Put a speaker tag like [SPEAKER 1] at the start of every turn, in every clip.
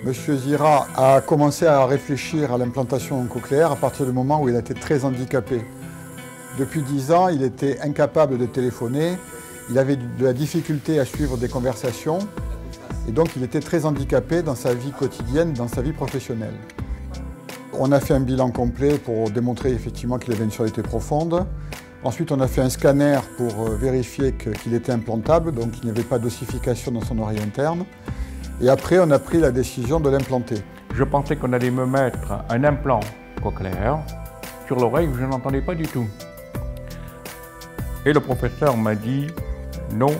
[SPEAKER 1] Monsieur Zira a commencé à réfléchir à l'implantation cochléaire à partir du moment où il a été très handicapé. Depuis 10 ans, il était incapable de téléphoner, il avait de la difficulté à suivre des conversations et donc il était très handicapé dans sa vie quotidienne, dans sa vie professionnelle. On a fait un bilan complet pour démontrer effectivement qu'il avait une surdité profonde. Ensuite, on a fait un scanner pour vérifier qu'il était implantable, donc il n'y avait pas d'ossification dans son oreille interne. Et après, on a pris la décision de l'implanter.
[SPEAKER 2] Je pensais qu'on allait me mettre un implant cochléaire sur l'oreille où je n'entendais pas du tout. Et le professeur m'a dit « Non,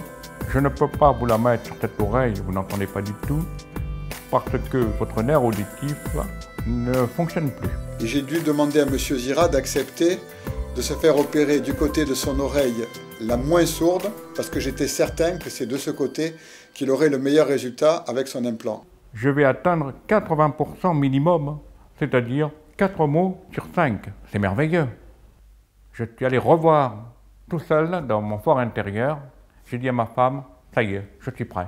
[SPEAKER 2] je ne peux pas vous la mettre sur cette oreille où vous n'entendez pas du tout parce que votre nerf auditif ne fonctionne plus. »
[SPEAKER 1] Et j'ai dû demander à M. Zira d'accepter de se faire opérer du côté de son oreille la moins sourde parce que j'étais certain que c'est de ce côté qu'il aurait le meilleur résultat avec son implant.
[SPEAKER 2] Je vais atteindre 80% minimum, c'est-à-dire 4 mots sur 5. C'est merveilleux. Je suis allé revoir tout seul dans mon fort intérieur. J'ai dit à ma femme, ça y est, je suis prêt.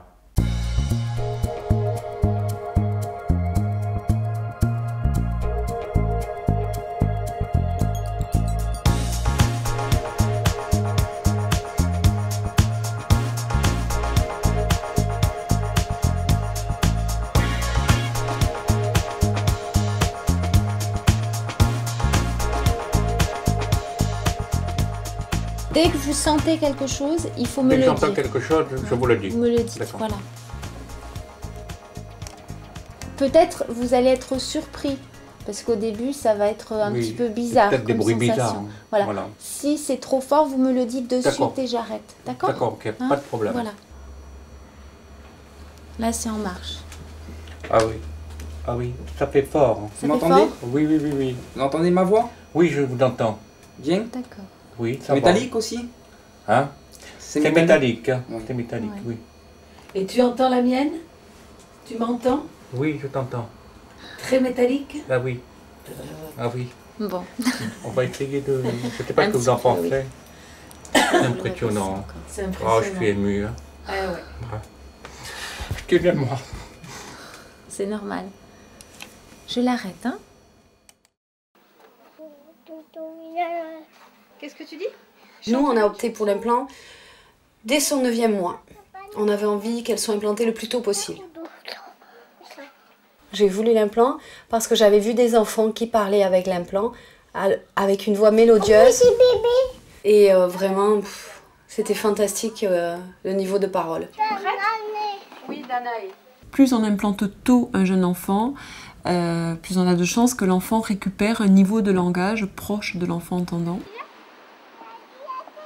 [SPEAKER 3] Dès que vous sentez quelque chose, il faut me le
[SPEAKER 2] Dès
[SPEAKER 3] dire.
[SPEAKER 2] que j'entends quelque chose, je vous le dis.
[SPEAKER 3] Vous me le dites,
[SPEAKER 2] D'accord.
[SPEAKER 3] voilà. Peut-être vous allez être surpris, parce qu'au début, ça va être un petit peu bizarre
[SPEAKER 2] Peut-être des
[SPEAKER 3] comme
[SPEAKER 2] bruits
[SPEAKER 3] sensation.
[SPEAKER 2] bizarres.
[SPEAKER 3] Voilà. Si c'est trop fort, vous me le dites de suite et j'arrête. D'accord?
[SPEAKER 2] D'accord, ok, pas de problème.
[SPEAKER 3] Voilà. Là, c'est en marche.
[SPEAKER 2] Ah oui. Ah oui, ça fait fort.
[SPEAKER 3] Ça
[SPEAKER 4] Vous
[SPEAKER 3] fait
[SPEAKER 4] m'entendez?
[SPEAKER 3] fort?
[SPEAKER 2] Oui, oui, oui, oui.
[SPEAKER 4] Vous entendez ma voix?
[SPEAKER 2] Oui, je vous entends.
[SPEAKER 4] Bien?
[SPEAKER 3] D'accord.
[SPEAKER 2] Oui, ça
[SPEAKER 4] Métallique aussi?
[SPEAKER 2] va. Hein? C'est métallique. Hein?
[SPEAKER 4] Oui.
[SPEAKER 2] C'est métallique,
[SPEAKER 3] Ouais.
[SPEAKER 2] oui.
[SPEAKER 5] Et tu entends la mienne? Tu m'entends?
[SPEAKER 2] Oui, je t'entends.
[SPEAKER 5] Très métallique?
[SPEAKER 2] Ah oui. Ah oui.
[SPEAKER 3] Bon.
[SPEAKER 2] On va essayer de... Je ne sais pas
[SPEAKER 3] Un
[SPEAKER 2] ce que vous en
[SPEAKER 3] petit peu,
[SPEAKER 2] pensez. C'est impressionnant.
[SPEAKER 5] C'est
[SPEAKER 2] Oh,
[SPEAKER 5] impressionnant.
[SPEAKER 2] je suis ému. Hein.
[SPEAKER 5] Ah ouais.
[SPEAKER 2] Ouais. Excusez-moi.
[SPEAKER 3] C'est normal. Je l'arrête, hein?
[SPEAKER 6] Qu'est-ce que tu dis? Nous, on a opté pour l'implant dès son 9e mois. On avait envie qu'elle soit implantée le plus tôt possible. J'ai voulu l'implant parce que j'avais vu des enfants qui parlaient avec l'implant, avec une voix mélodieuse. Et vraiment, c'était fantastique le niveau de parole.
[SPEAKER 5] Oui, Danae.
[SPEAKER 7] Plus on implante tôt un jeune enfant, plus on a de chances que l'enfant récupère un niveau de langage proche de l'enfant entendant.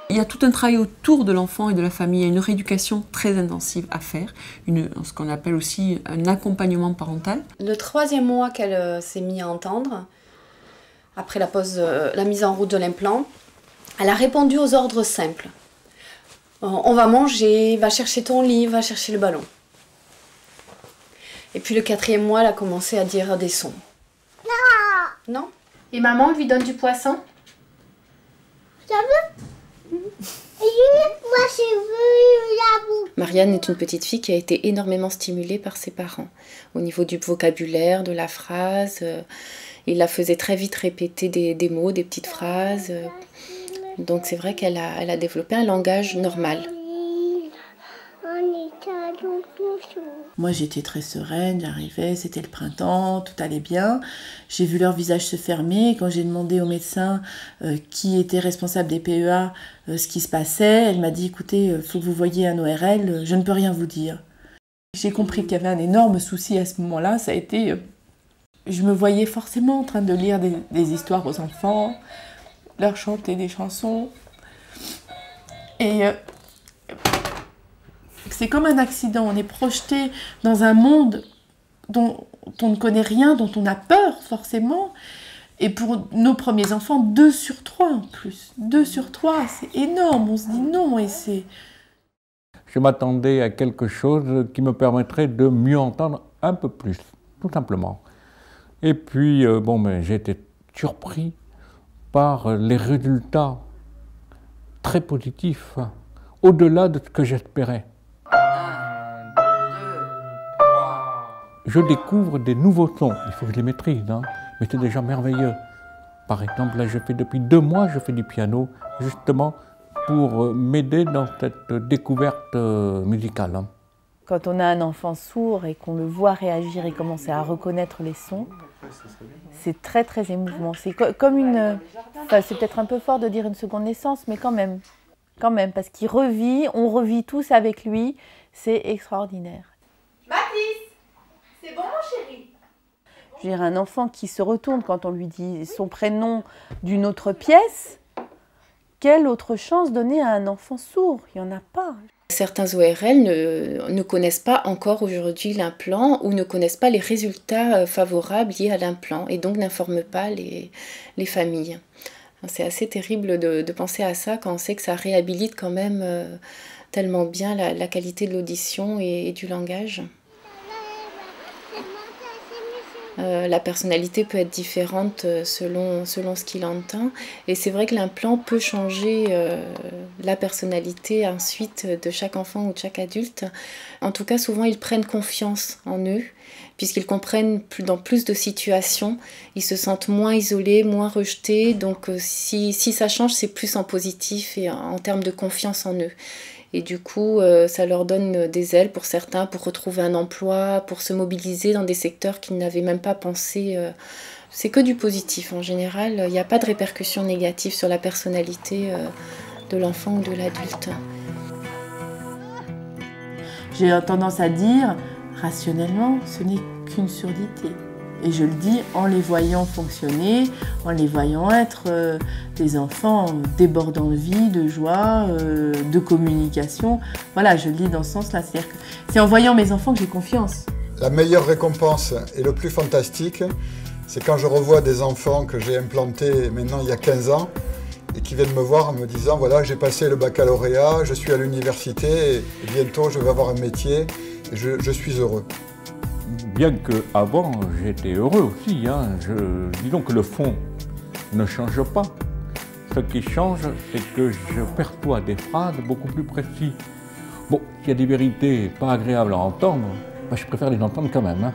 [SPEAKER 7] Il y a tout un travail autour de l'enfant et de la famille, il y a une rééducation très intensive à faire, ce qu'on appelle aussi un accompagnement parental.
[SPEAKER 6] Le 3e mois qu'elle s'est mise à entendre, après la mise en route de l'implant, elle a répondu aux ordres simples. On va manger, va chercher ton lit, va chercher le ballon. Et puis le 4e mois, elle a commencé à dire des sons. Non?
[SPEAKER 3] Et maman lui donne du poisson?
[SPEAKER 8] Marianne est une petite fille qui a été énormément stimulée par ses parents. Au niveau du vocabulaire, de la phrase, il la faisait très vite répéter des mots, des petites phrases. Donc c'est vrai qu'elle a développé un langage normal.
[SPEAKER 9] Moi j'étais très sereine, j'arrivais, c'était le printemps, tout allait bien. J'ai vu leur visage se fermer. Quand j'ai demandé au médecin qui était responsable des PEA ce qui se passait, elle m'a dit écoutez, il faut que vous voyiez un ORL, je ne peux rien vous dire. J'ai compris qu'il y avait un énorme souci à ce moment-là, ça a été... je me voyais forcément en train de lire des histoires aux enfants, leur chanter des chansons. Et... c'est comme un accident, on est projeté dans un monde dont on ne connaît rien, dont on a peur forcément. Et pour nos premiers enfants, 2 sur 3 en plus. 2 sur 3, c'est énorme, on se dit non et c'est...
[SPEAKER 2] Je m'attendais à quelque chose qui me permettrait de mieux entendre un peu plus, tout simplement. Et puis, j'ai été surpris par les résultats très positifs, au-delà de ce que j'espérais. je découvre des nouveaux sons. Il faut que je les maîtrise, hein, mais c'est déjà merveilleux. Par exemple, là, depuis 2 mois, je fais du piano, justement pour m'aider dans cette découverte musicale. Hein.
[SPEAKER 4] Quand on a un enfant sourd et qu'on le voit réagir et commencer à reconnaître les sons, c'est très très émouvant. C'est comme une... Enfin, c'est peut-être un peu fort de dire une seconde naissance, mais quand même, parce qu'il revit, on revit tous avec lui, c'est extraordinaire.
[SPEAKER 10] Mathis, c'est bon mon chéri?
[SPEAKER 4] Je veux dire, un enfant qui se retourne quand on lui dit son prénom d'une autre pièce, quelle autre chance donner à un enfant sourd? Il n'y en a pas.
[SPEAKER 8] Certains ORL ne connaissent pas encore aujourd'hui l'implant ou ne connaissent pas les résultats favorables liés à l'implant et donc n'informent pas les familles. C'est assez terrible de penser à ça quand on sait que ça réhabilite quand même tellement bien la qualité de l'audition et du langage. La personnalité peut être différente selon ce qu'il entend. Et c'est vrai que l'implant peut changer la personnalité ensuite de chaque enfant ou de chaque adulte. En tout cas, souvent, ils prennent confiance en eux, puisqu'ils comprennent dans plus de situations. Ils se sentent moins isolés, moins rejetés. Donc, si ça change, c'est plus en positif et en termes de confiance en eux. Et du coup, ça leur donne des ailes pour certains, pour retrouver un emploi, pour se mobiliser dans des secteurs qu'ils n'avaient même pas pensé. C'est que du positif en général. Il n'y a pas de répercussions négatives sur la personnalité de l'enfant ou de l'adulte.
[SPEAKER 9] J'ai tendance à dire, rationnellement, ce n'est qu'une surdité. Et je le dis en les voyant fonctionner, en les voyant être des enfants débordants de vie, de joie, de communication. Voilà, je le dis dans ce sens-là. C'est-à-dire que c'est en voyant mes enfants que j'ai confiance.
[SPEAKER 1] La meilleure récompense et le plus fantastique, c'est quand je revois des enfants que j'ai implantés maintenant il y a 15 ans et qui viennent me voir en me disant « Voilà, j'ai passé le baccalauréat, je suis à l'université et bientôt je vais avoir un métier et je suis heureux ».
[SPEAKER 2] Bien qu'avant, j'étais heureux aussi. Hein. Disons que le fond ne change pas. Ce qui change, c'est que je perçois des phrases beaucoup plus précises. Bon, s'il y a des vérités pas agréables à entendre, je préfère les entendre quand même. Hein.